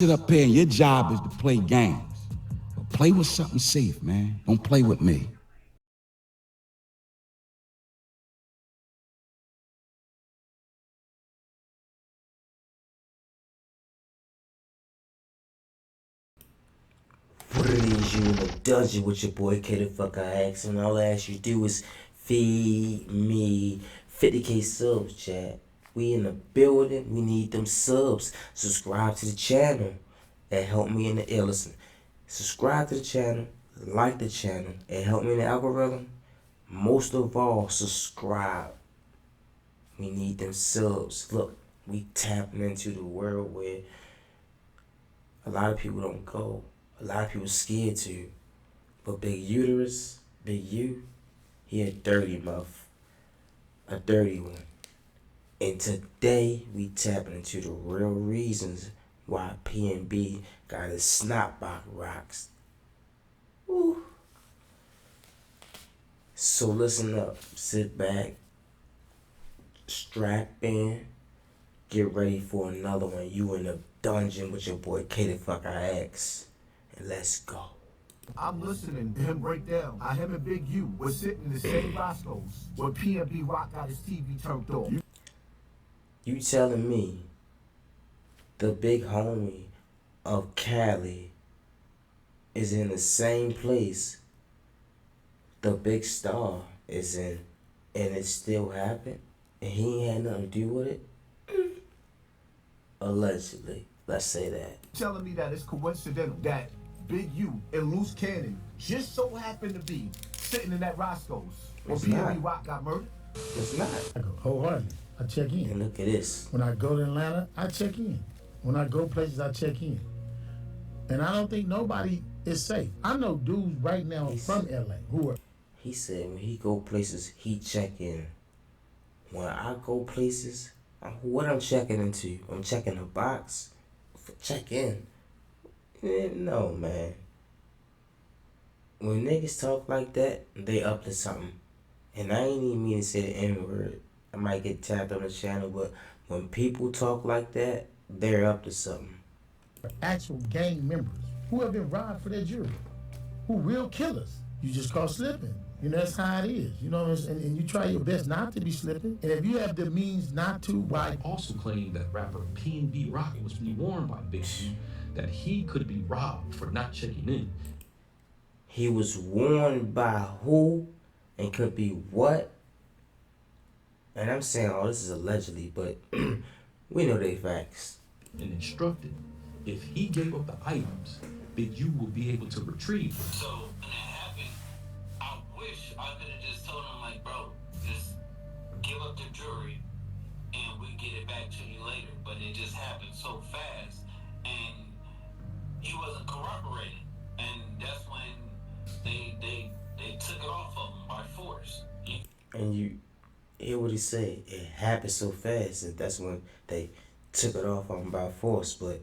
Sit up here and your job is to play games. But play with something safe, man. Don't play with me. What it is, you in the dungeon with your boy K the fuck I ask, and all I ask you do is feed me 50K subs, chat. We in the building, we need them subs. Subscribe to the channel. That help me in the air. Listen, subscribe to the channel, like the channel, and help me in the algorithm. Most of all, subscribe. We need them subs. Look, we tapping into the world where a lot of people don't go. A lot of people scared to. But Big Uterus, Big U, he a dirty muff. A dirty one. And today we tapping into the real reasons why PNB got his snot box rocks. Woo. So listen up. Sit back. Strap in. Get ready for another one. You in the dungeon with your boy K the fuck I ask. And let's go. I'm listening to him break down how him and Big U was sitting in the same Roscoe's when PNB Rock got his TV turned off. You telling me the big homie of Cali is in the same place the big star is in, and it still happened, and he ain't had nothing to do with it? Allegedly, let's say that. Telling me that it's coincidental that Big U and Loose Cannon just so happened to be sitting in that Roscoe's when It's PNB not. Rock got murdered? It's not. I go wholeheartedly. I check in. And look at this. When I go to Atlanta, I check in. When I go places, I check in. And I don't think nobody is safe. I know dudes right now from LA who are. He said when he go places, he check in. When I go places, what I'm checking into? I'm checking a box for check in. No, man. When niggas talk like that, they up to something. And I ain't even mean to say the N-word. I might get tapped on the channel, but when people talk like that, they're up to something. Actual gang members who have been robbed for their jewelry, who real killers. You just call slipping. You know, that's how it is. You know, and you try your best not to be slipping. And if you have the means not to, why? Also claimed that rapper PNB Rocket was warned by Big U that he could be robbed for not checking in. He was warned by who and could be what? And I'm saying all this is allegedly, but we know they facts. And instructed if he gave up the items, Big U will be able to retrieve them. So when that happened, I wish I could have just told him, like, bro, just give up the jewelry and we get it back to you later. But it just happened so fast, and he wasn't corroborating, and that's when they took it off of him by force. And you hear what he said? It happened so fast, and that's when they took it off on him by force. But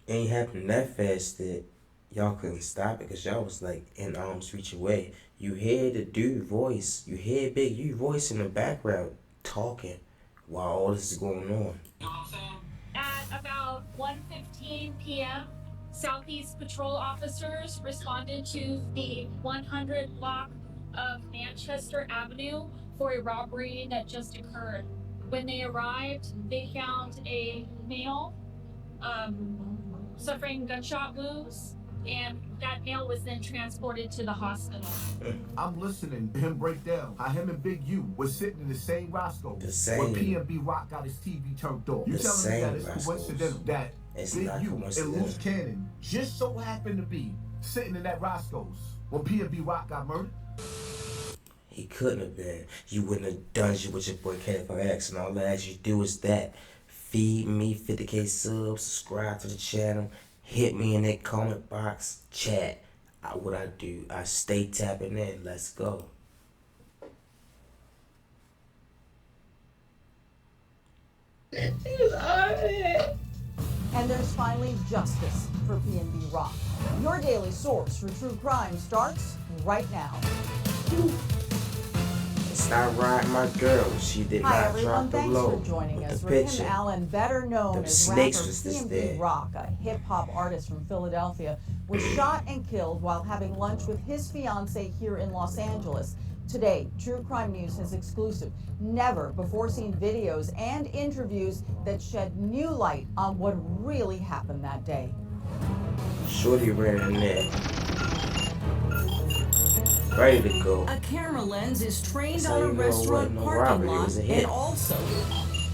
it ain't happened that fast that y'all couldn't stop it, because y'all was like in arm's reach away. You hear the dude voice, you hear Big U voice in the background talking while all this is going on. You know what I'm saying? At about 1:15 p.m., Southeast Patrol officers responded to the 100 block of Manchester Avenue for a robbery that just occurred. When they arrived, they found a male suffering gunshot wounds, and that male was then transported to the hospital. I'm listening to him break down how him and Big U was sitting in the same Roscoe's The same. when PNB Rock got his TV turned off. You The telling me same that it's Roscoe's. coincidental that It's Big not U and coincidental. Loose Cannon just so happened to be sitting in that Roscoe's when PNB Rock got murdered? He couldn't have been. You in a dungeon with your boy KFX, and all I ask you to do is that. Feed me 50K subs, subscribe to the channel, hit me in that comment box, chat. What I do, I stay tapping in. Let's go. And there's finally justice for PNB Rock. Your daily source for true crime starts right now. It's stop riding my girl. She did Hi not everyone, drop the thanks low. for joining With us. the Rakim picture. Allen, better known Them as rapper snakes was just PNB there. Rock, a hip-hop artist from Philadelphia, was shot and killed while having lunch with his fiancée here in Los Angeles. Today, True Crime News has exclusive, never-before-seen videos and interviews that shed new light on what really happened that day. Shorty ran in there. Ready to go. A camera lens is trained That's how on a you know it restaurant wasn't no parking robbery, it lot was a and hit. also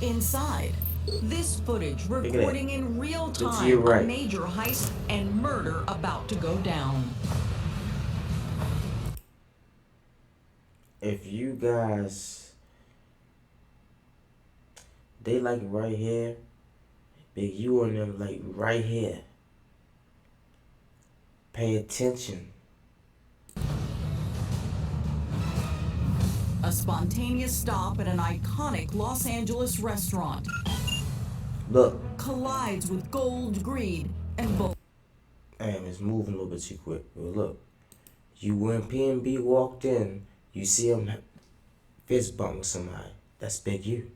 inside. This footage at recording that. in real Look to time your right. a major heist and murder about to go down. If you guys, they like right here, Big U on them like right here. Pay attention. A spontaneous stop at an iconic Los Angeles restaurant Look, collides with gold, greed, and bull. damn, it's moving a little bit too quick. But look, when PNB walked in, you see him fist bump with somebody. That's Big U.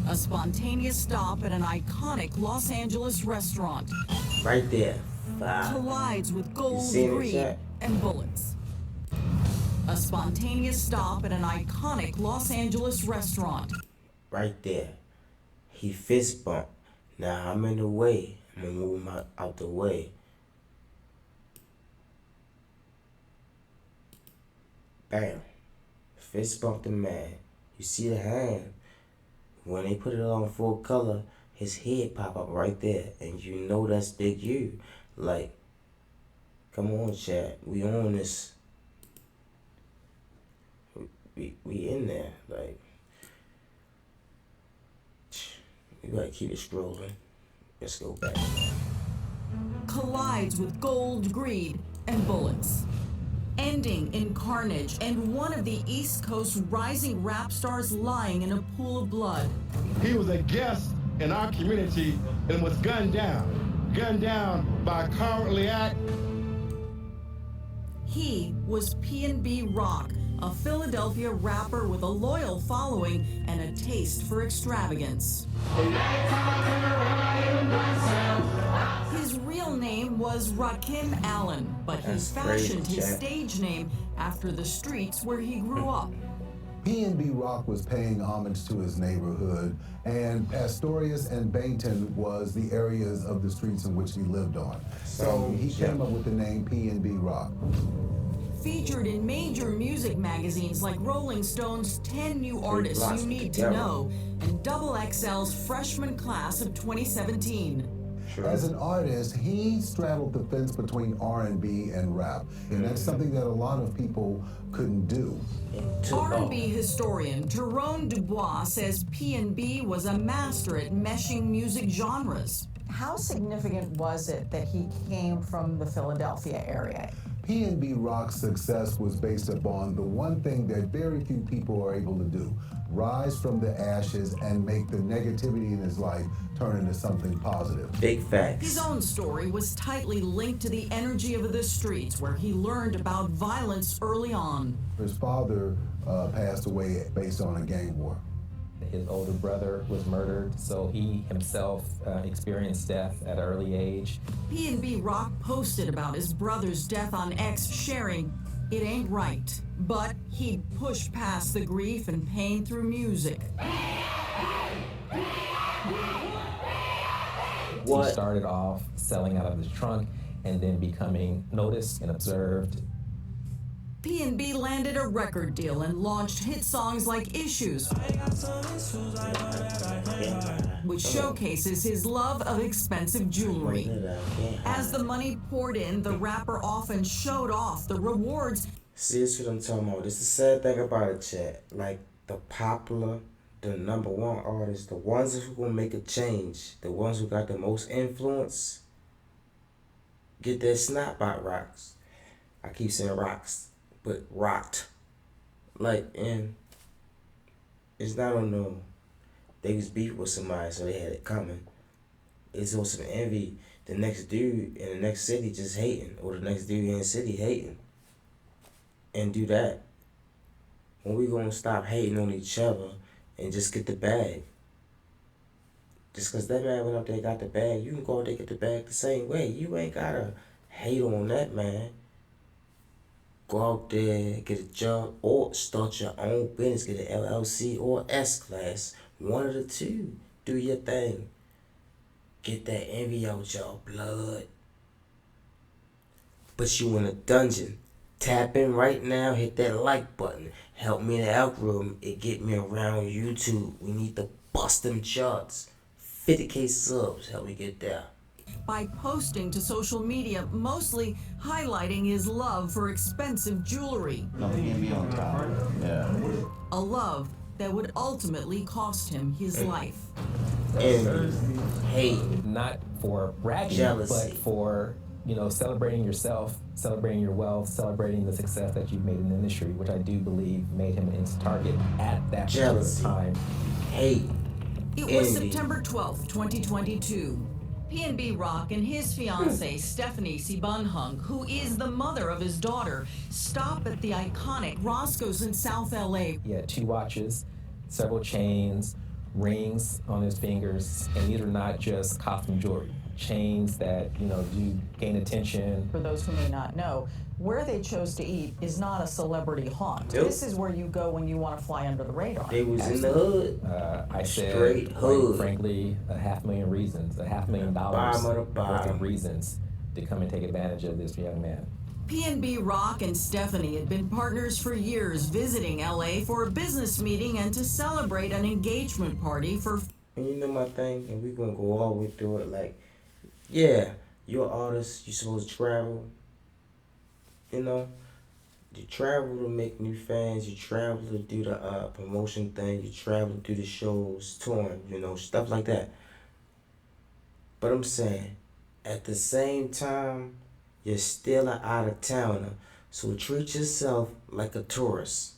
A spontaneous stop at an iconic Los Angeles restaurant Right there. Five. collides with gold, seen it, greed, Jack? and bullets. A spontaneous stop at an iconic Los Angeles restaurant. Right there. He fist bumped. Now I'm in the way. I'm gonna move him out the way. Bam. Fist bumped the man. You see the hand. When they put it on full color, his head pop up right there. And you know that's Big U. Like, come on, chat. We on this. We in there. Like, we gotta keep it scrolling. Let's go back. Collides with gold, greed, and bullets. Ending in carnage and one of the East Coast rising rap stars lying in a pool of blood. He was a guest in our community and was gunned down by a cowardly act. He was PNB Rock, a Philadelphia rapper with a loyal following and a taste for extravagance. His real name was Rakim Allen, but he That's fashioned crazy, his Jack. stage name after the streets where he grew up. PNB Rock was paying homage to his neighborhood, and Pastorius and Bainton was the areas of the streets in which he lived on. So he came up with the name PNB Rock. Featured in major music magazines like Rolling Stone's 10 New Artists blocks You Need to together. Know and Double XL's freshman class of 2017. As an artist, he straddled the fence between R&B and rap, and that's something that a lot of people couldn't do. R&B historian Jerome Dubois says PNB was a master at meshing music genres. How significant was it that he came from the Philadelphia area? PNB Rock's success was based upon the one thing that very few people are able to do: rise from the ashes and make the negativity in his life turn into something positive. Big facts. His own story was tightly linked to the energy of the streets, where he learned about violence early on. His father passed away based on a gang war. His older brother was murdered, so he himself experienced death at an early age. PNB Rock posted about his brother's death on X, sharing, "It ain't right," but he'd push past the grief and pain through music. What? He started off selling out of his trunk and then becoming noticed and observed. PNB landed a record deal and launched hit songs like Issues, which showcases his love of expensive jewelry. As the money poured in, the rapper often showed off the rewards. See, this is what I'm talking about. This is the sad thing about it, chat. Like, the popular, the number one artists, the ones who gonna make a change, the ones who got the most influence, get their snapback rocks. I keep saying rocks, but rocked. Like, and it's not on no, they was beef with somebody, so they had it coming. It's on some envy. the next dude in the next city just hating, or the next dude in the city hating, and do that. When we gonna stop hating on each other and just get the bag? Just cause that man went up there and got the bag, you can go out there and get the bag the same way. You ain't gotta hate on that man. Go out there, get a job, or start your own business, get an LLC or S-Class. One of the two. Do your thing. Get that envy out your blood. But you in a dungeon. Tap in right now, hit that like button. Help me in the algorithm and get me around YouTube. We need to bust them charts. 50K subs, help me get there. By posting to social media, mostly highlighting his love for expensive jewelry. Nothing can be on top. Yeah. A love that would ultimately cost him his life. Envy, hate, Not for bragging, jealousy, but for, celebrating yourself, celebrating your wealth, celebrating the success that you've made in the industry, which I do believe made him an instant target at that jealousy, time. hate, It was September 12th, 2022. PNB Rock and his fiancée, Stephanie Sibunhung, who is the mother of his daughter, stop at the iconic Roscoe's in South LA. He had 2 watches, several chains, rings on his fingers, and these are not just costume jewelry. Chains that, do gain attention. For those who may not know, where they chose to eat is not a celebrity haunt. Nope. This is where you go when you want to fly under the radar. They was in the hood. I said, Straight hood. frankly, $500,000 reasons, $500,000 Bottom of the worth bottom. of reasons to come and take advantage of this young man. PNB Rock and Stephanie had been partners for years, visiting LA for a business meeting and to celebrate an engagement party for... And you know my thing, and we gonna go all the way through it, like, yeah, you're an artist, you're supposed to travel, you travel to make new fans, you travel to do the promotion thing, you travel to do the shows, touring, stuff like that. But I'm saying, at the same time, you're still an out-of-towner, so treat yourself like a tourist.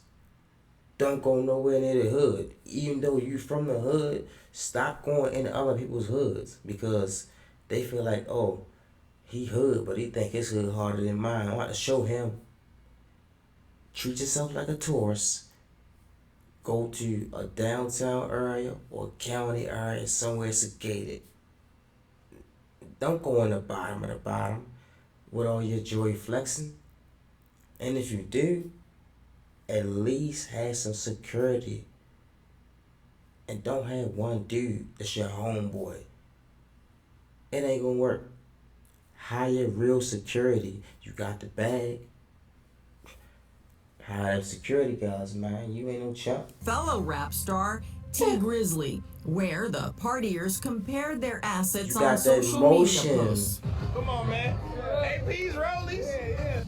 Don't go nowhere near the hood. Even though you from the hood, stop going into other people's hoods, because they feel like, oh, he hood, but he think his hood harder than mine. I want to show him. Treat yourself like a tourist. Go to a downtown area or county area, somewhere gated. Don't go in the bottom of the bottom with all your joy flexing. And if you do, at least have some security. And don't have one dude that's your homeboy. It ain't gonna work. Hire real security. You got the bag. Hire security guys, man. You ain't no chump. Fellow rap star T Grizzly, where the partiers compared their assets on social media posts. Come on, man. Hey, please, rollies. Yeah.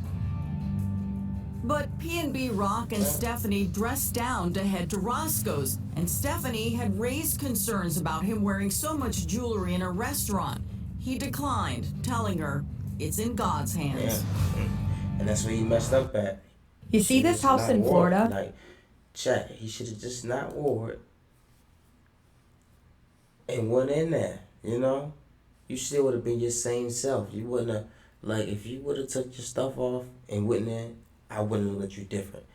But PNB Rock and Stephanie dressed down to head to Roscoe's, and Stephanie had raised concerns about him wearing so much jewelry in a restaurant. He declined, telling her it's in God's hands. Yeah. And that's where he messed up at. You see this house in Florida? Like, chat, he should have just not wore it and went in there, You still would have been your same self. You wouldn't have, like, if you would have took your stuff off and went in there, I wouldn't have looked you different.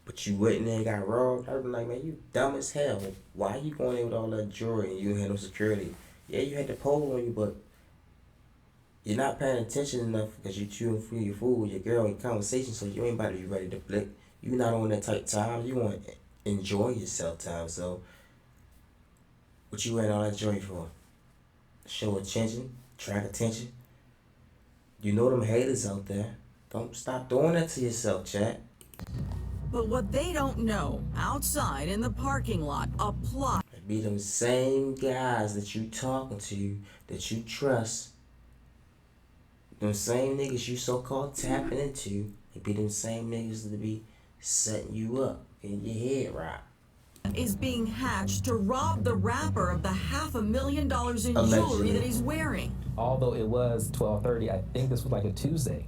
But you went in there and got robbed, I would have been like, man, you dumb as hell. Why you going in with all that jewelry and you had no security? Yeah, you had the pole on you, but you're not paying attention enough because you chewing through your food with your girl in conversation, so you ain't about to be ready to flick. You not on that tight time. You want to enjoy yourself time, so what you wearing all that jewelry for? Show attention, track attention. You know them haters out there. Don't stop doing that to yourself, chat. But what they don't know, outside in the parking lot, a plot. It be them same guys that you talking to, that you trust. Them same niggas you so-called tapping into, it be them same niggas that be setting you up, getting your head right. Is being hatched to rob the rapper of the $500,000 in Allegedly. jewelry that he's wearing. Although it was 12:30, I think this was like a Tuesday.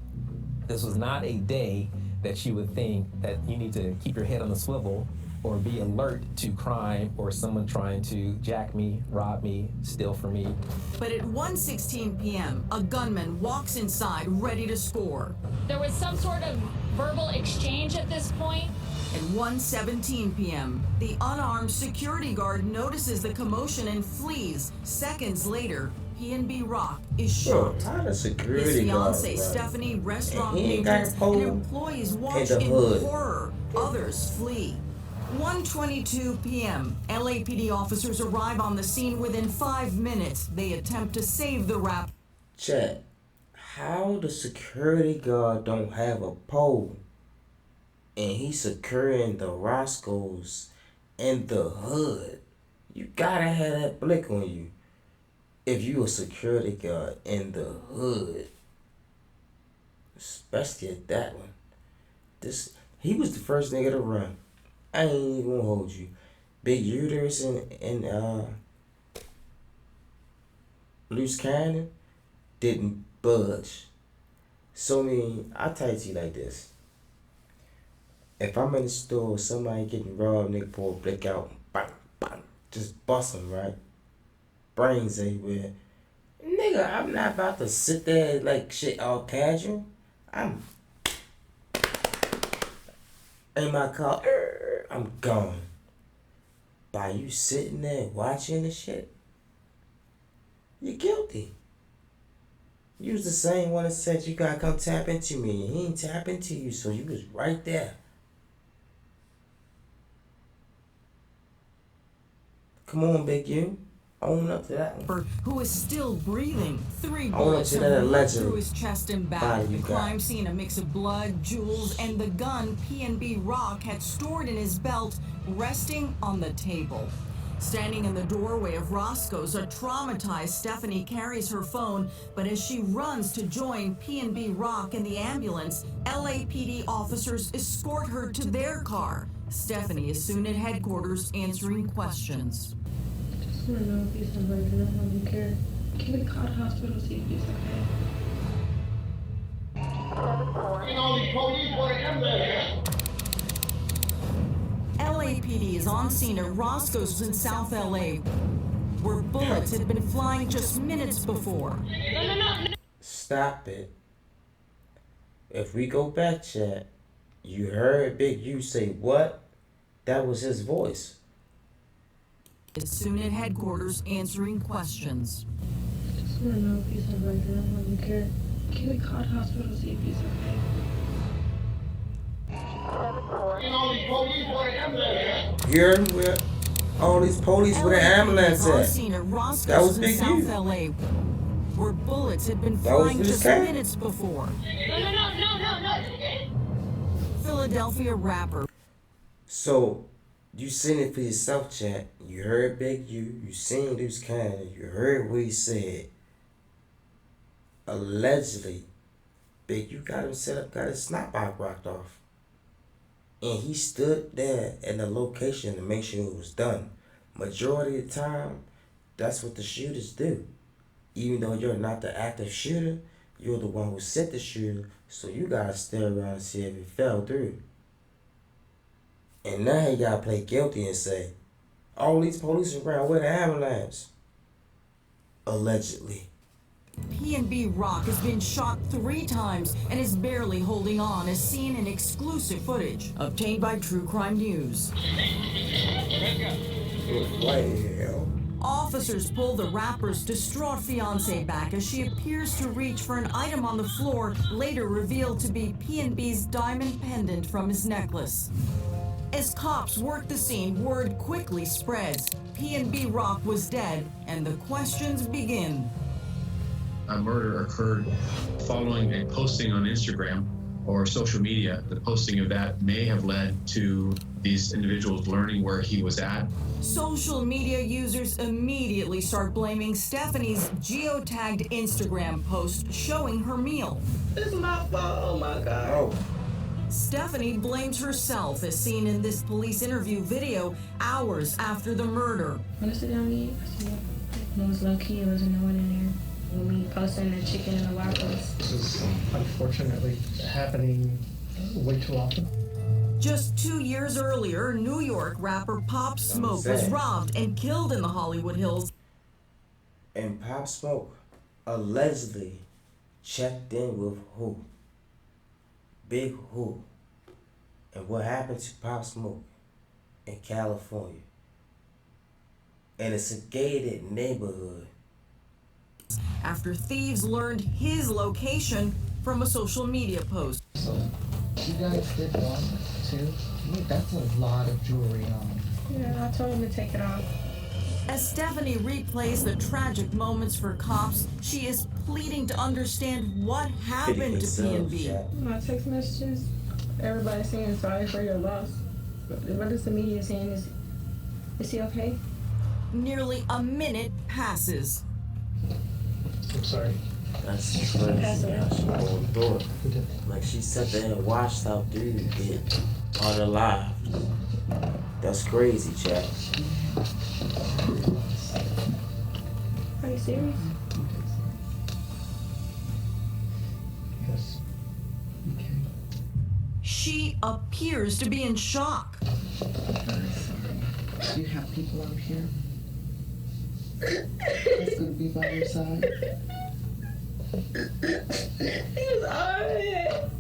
This was not a day that you would think that you need to keep your head on the swivel or be alert to crime or someone trying to jack me, rob me, steal from me. But at 1:16 p.m., a gunman walks inside ready to score. There was some sort of verbal exchange at this point. At 1:17 p.m., the unarmed security guard notices the commotion and flees. Seconds later, PNB Rock is shot. Bro, how the security His guard, fiancée, bro? Stephanie, restaurant And he ain't got patrons, pole and employees watch in the in hood. horror. Others flee. 1:22 p.m., LAPD officers arrive on the scene within 5 minutes. They attempt to save the rap. Chat, how the security guard don't have a pole and he's securing the Roscoe's in the hood? You gotta have that blick on you if you a security guard in the hood, especially at that one. He was the first nigga to run. I ain't even gonna hold you. Big Uterus and Loose Cannon didn't budge. So I'll tell it to you like this. If I'm in the store, somebody getting robbed, nigga pull a blick out, bang, bang, just bust them, right? Brains everywhere. Nigga, I'm not about to sit there like shit all casual. I'm in my car, I'm gone. By you sitting there watching the shit, you're guilty. You was the same one that said you gotta come tap into me. He ain't tap into you, so you was right there. Come on, Big U. Own up to that one. Who is still breathing. 3 Own up bullets to have that ripped alleged through his chest and back. body The you got. crime scene, a mix of blood, jewels, and the gun PNB Rock had stored in his belt, resting on the table. Standing in the doorway of Roscoe's, a traumatized Stephanie carries her phone, but as she runs to join PNB Rock in the ambulance, LAPD officers escort her to their car. Stephanie is soon at headquarters answering questions. I don't know if he's alright. I don't care. Can we call the hospital see if he's okay? LAPD is on scene at Roscoe's in South LA, where bullets had been flying just minutes before. No. Stop it. If we go back, chat, you heard Big U say what? That was his voice. Is soon at headquarters answering questions. I just want to know if he's alright. I don't care. Can we call the hospital see if he's okay? You heard where all these police with an ambulance On at? scene at Roscoe's That was in Big South U. LA, where bullets had been That was flying his just cat? minutes before. No. Philadelphia rapper. So, you seen it for yourself, chat. You heard Big U. You seen Loose Cannon. You heard what he said. Allegedly, Big U got him set up, got his snapback rocked off. And he stood there in the location to make sure it was done. Majority of the time, that's what the shooters do. Even though you're not the active shooter, you're the one who set the shooter, so you gotta stay around and see if it fell through. And now he gotta play guilty and say, all these police around with an ambulance. Allegedly. PNB Rock has been shot 3 times and is barely holding on, as seen in exclusive footage obtained by True Crime News. Officers pull the rapper's distraught fiancée back as she appears to reach for an item on the floor, later revealed to be PNB's diamond pendant from his necklace. As cops work the scene, word quickly spreads. PNB Rock was dead, and the questions begin. A murder occurred following a posting on Instagram or social media. The posting of that may have led to these individuals learning where he was at. Social media users immediately start blaming Stephanie's geotagged Instagram post showing her meal. It's my fault. Oh my God. Oh. Stephanie blames herself, as seen in this police interview video hours after the murder. Wanna sit down and eat? It was low key. There wasn't no one in there. When we posting the chicken and the waffles. This is unfortunately happening way too often. Just 2 years earlier, New York rapper Pop Smoke was robbed and killed in the Hollywood Hills. And Pop Smoke allegedly checked in with who? Big Who. And what happened to Pop Smoke in California? And it's a gated neighborhood. After thieves learned his location from a social media post. So, you guys did one, too? That's a lot of jewelry on. Yeah, I told him to take it off. As Stephanie replays the tragic moments for cops, she is pleading to understand what happened to PNB. My text messages, everybody saying sorry for your loss. What is the media saying? Is he okay? Nearly a minute passes. I'm sorry. That's crazy how she rolled through it. Like she sat there and watched how dude get unalived. That's crazy, chat. Are you serious? Yes. Okay. She appears to be in shock. Do you have people out here that's gonna be by your side? He was on it.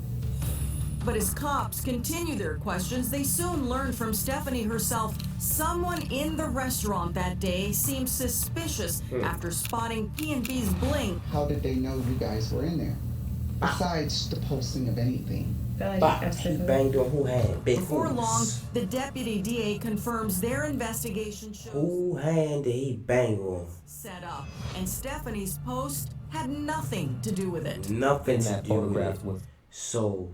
But as cops continue their questions, they soon learn from Stephanie herself someone in the restaurant that day seemed suspicious after spotting PNB's bling. How did they know you guys were in there? Besides the posting of anything. He banged on who had big Before hoops. long, the deputy DA confirms their investigation shows Who hand did he bang on? set up, and Stephanie's post had nothing to do with it. Nothing to that do with photograph it. was So,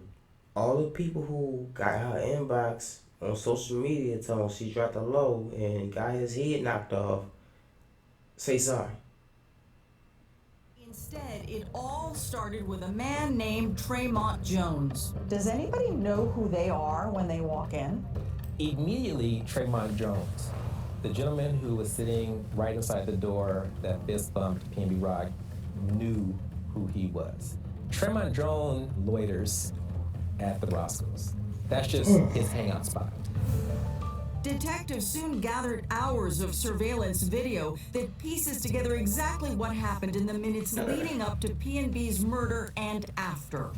all the people who got her inbox on social media telling she dropped a low and got his head knocked off, say sorry. Instead, it all started with a man named Tremont Jones. Does anybody know who they are when they walk in? Immediately, Tremont Jones, the gentleman who was sitting right inside the door that fist bumped PNB Rock, knew who he was. Tremont Jones loiters at the Roscoe's. That's just his hangout spot. Detectives soon gathered hours of surveillance video that pieces together exactly what happened in the minutes leading up to PNB's murder and after.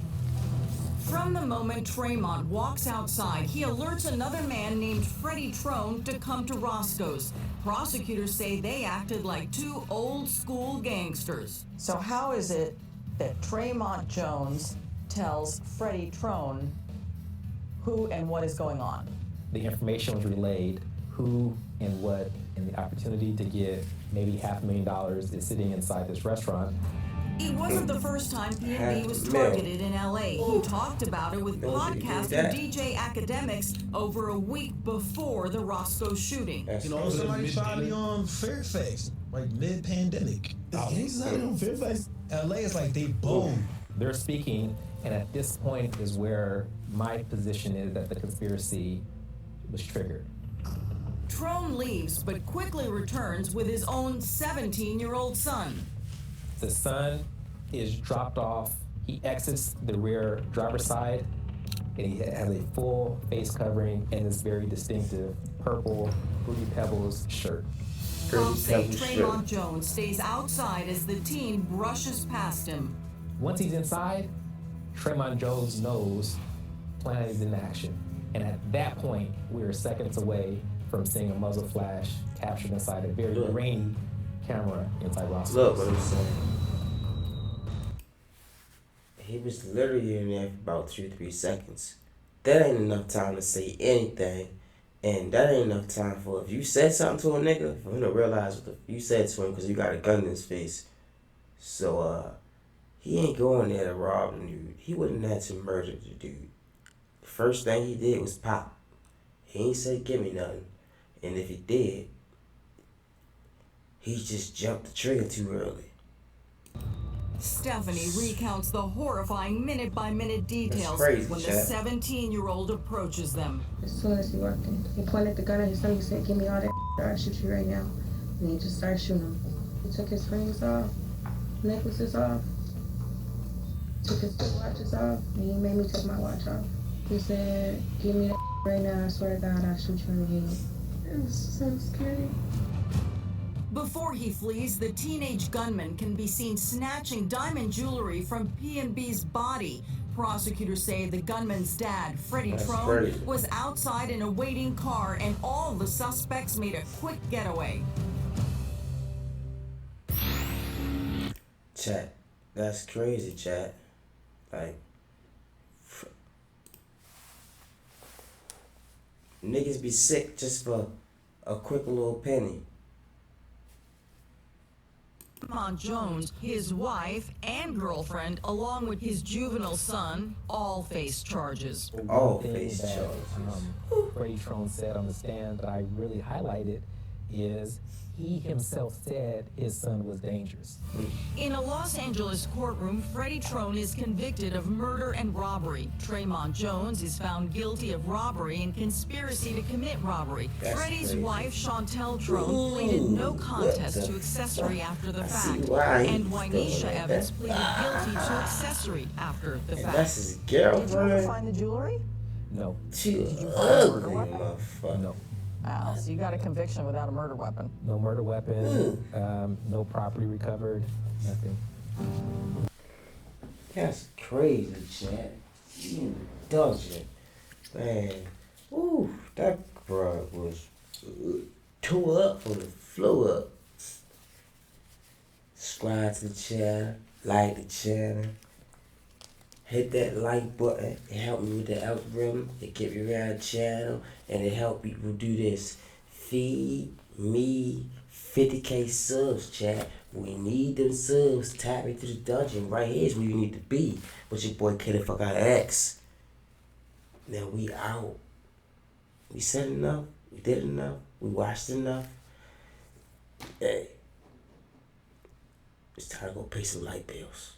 From the moment Tremont walks outside, he alerts another man named Freddie Trone to come to Roscoe's. Prosecutors say they acted like two old-school gangsters. So how is it that Tremont Jones tells Freddie Trone who and what is going on? The information was relayed, who and what, and the opportunity to get maybe $500,000 is sitting inside this restaurant. It wasn't the first time PNB was targeted in LA. He talked about it with podcaster DJ Academics over a week before the Roscoe shooting. You know, somebody shot me on Fairfax, like mid-pandemic. He's not on Fairfax. LA is like they boom. They're speaking, and at this point is where my position is that the conspiracy was triggered. Trone leaves, but quickly returns with his own 17-year-old son. The son is dropped off. He exits the rear driver's side, and he has a full face covering and this very distinctive purple Fruity Pebbles shirt. Cops say Tremont Jones stays outside as the teen brushes past him. Once he's inside, Tremont Jones knows plan is in action. And at that point, we were seconds away from seeing a muzzle flash captured inside a very grainy camera inside Roscoe's. Look what I'm saying. He was literally in there for about 2-3 seconds. That ain't enough time to say anything. And that ain't enough time for, if you said something to a nigga, for him to realize what you said to him because you got a gun in his face. So, he ain't going there to rob the dude. He wouldn't have to murder the dude. The first thing he did was pop. He ain't said give me nothing. And if he did, he just jumped the trigger too early. Stephanie recounts the horrifying minute-by-minute details crazy, when the Chad. 17-year-old approaches them. As soon as he walked in, he pointed the gun at his stomach and said, give me all that or I'll shoot you right now. And he just started shooting him. He took his rings off, necklaces off, took his watches off, and he made me take my watch off. He said, give me that right now, I swear to God, I'll shoot you in the head. It's so scary. Before he flees, the teenage gunman can be seen snatching diamond jewelry from PNB's body. Prosecutors say the gunman's dad, Freddie Trone, was outside in a waiting car, and all the suspects made a quick getaway. Chat, that's crazy, chat. Like, niggas be sick just for a quick little penny. Tremont Jones, his wife and girlfriend, along with his juvenile son, all face charges. All Thing face that, charges. Freddie Trone said on the stand that I really highlighted is he himself said his son was dangerous. In a Los Angeles courtroom, Freddie Trone is convicted of murder and robbery. Tremont Jones is found guilty of robbery and conspiracy to commit robbery. Freddie's wife, Chantel Trone, pleaded no contest to accessory after the fact. And Wynisha Evans pleaded guilty to accessory after the fact. That's his Did you ever girlfriend. find the jewelry? No. She ugly, motherfucker. No. Wow, so you got a conviction without a murder weapon. No murder weapon, no property recovered, nothing. That's crazy, Chad. You indulgent. Man. Ooh, that bro was tore up from the floor up. Subscribe to the channel, like the channel, hit that like button. It helped me with the algorithm. It get me around the channel, and it help people do this. Feed me 50K subs, chat. We need them subs. Tap into the dungeon. Right here is where you need to be. But your boy K the fuck out X. Now we out. We said enough. We did enough. We watched enough. Hey. It's time to go pay some light bills.